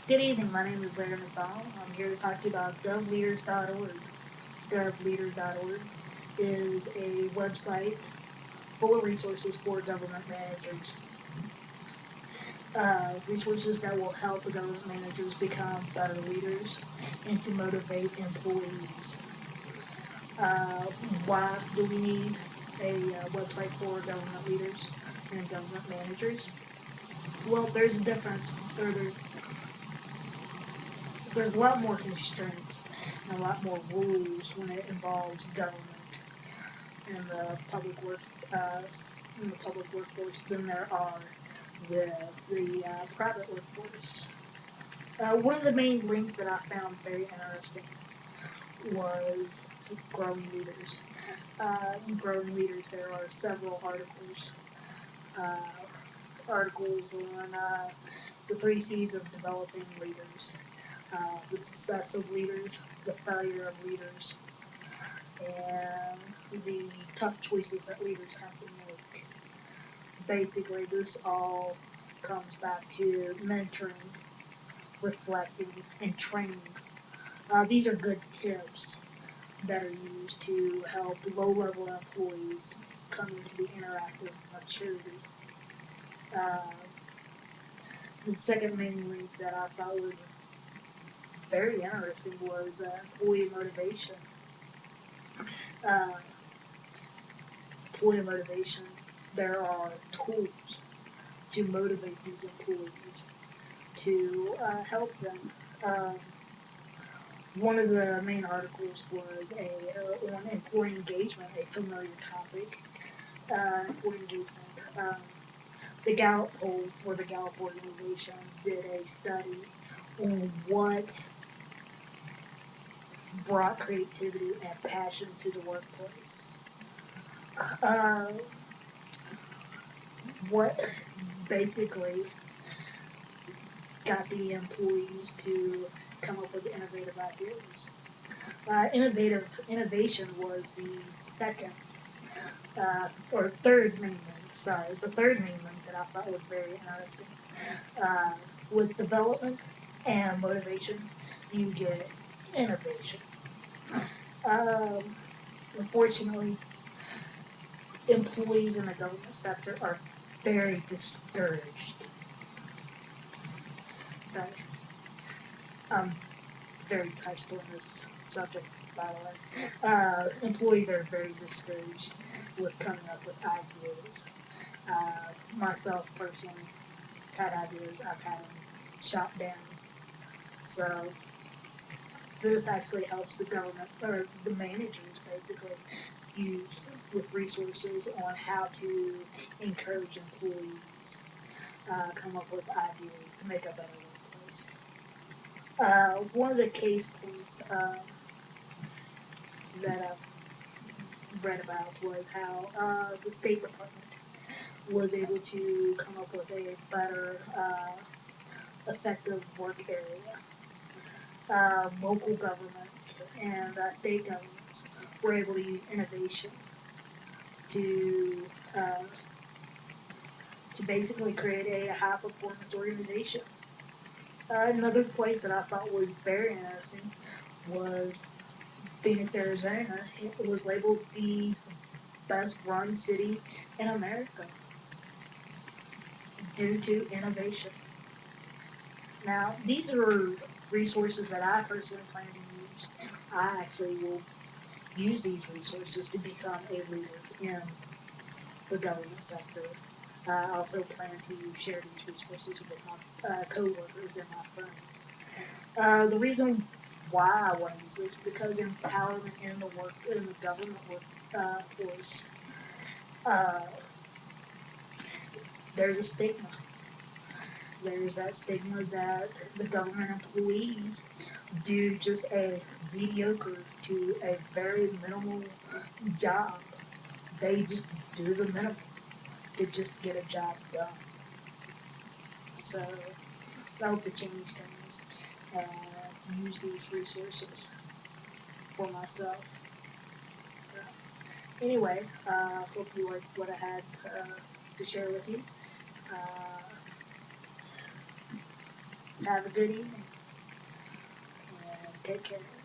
Good evening, my name is Larry McDonnell. I'm here to talk to you about govleaders.org. Govleaders.org is a website full of resources for government managers. Resources that will help the government managers become better leaders and to motivate employees. Uh, why do we need a website for government leaders and government managers? Well, there's a difference. There's a lot more constraints and a lot more rules when it involves government and the public works in the public workforce than there are with the private workforce. One of the main links that I found very interesting was growing leaders. Growing leaders. There are several uh, articles on the three C's of developing leaders: the success of leaders, the failure of leaders, and the tough choices that leaders have to make. Basically, this all comes back to mentoring, reflecting, and training. These are good tips that are used to help low-level employees come into the interactive maturity. Uh, the second main link that I thought was very interesting was employee motivation. Uh, Employee motivation. There are tools to motivate these employees to help them. Um, One of the main articles was on employee engagement, a familiar topic. Employee engagement. The Gallup poll, or the Gallup organization, did a study on what brought creativity and passion to the workplace. Uh, what basically got the employees to come up with innovative ideas. Innovation was the second or third main link. Sorry, the third main link that I thought was very interesting. Uh, with development and motivation, you get innovation. Um, Unfortunately, employees in the government sector are very discouraged. So I'm very touched on this subject, by the way. Employees are very discouraged with coming up with ideas. Myself personally had ideas, I've had them shot down. So this actually helps the government or the managers basically use with resources on how to encourage employees come up with ideas to make a better workplace. One of the case points that I've read about was how the State Department was able to come up with a better, effective work area. Local governments and state governments were able to use innovation to uh, to basically create a high performance organization. Another place that I thought was very interesting was Phoenix, Arizona. It was labeled the best run city in America due to innovation. Now, these are resources that I personally plan to use. I actually will use these resources to become a leader in the government sector. I also plan to share these resources with my coworkers and my friends. The reason why I want to use this is because empowerment in the government workforce, uh, there's a stigma. There's that stigma that the government employees do just a mediocre to a very minimal job. They just do the minimum to just get a job done. So I hope to change things and to use these resources for myself. So, anyway, hope you liked what I had to share with you. Uh, Have a good evening, and take care.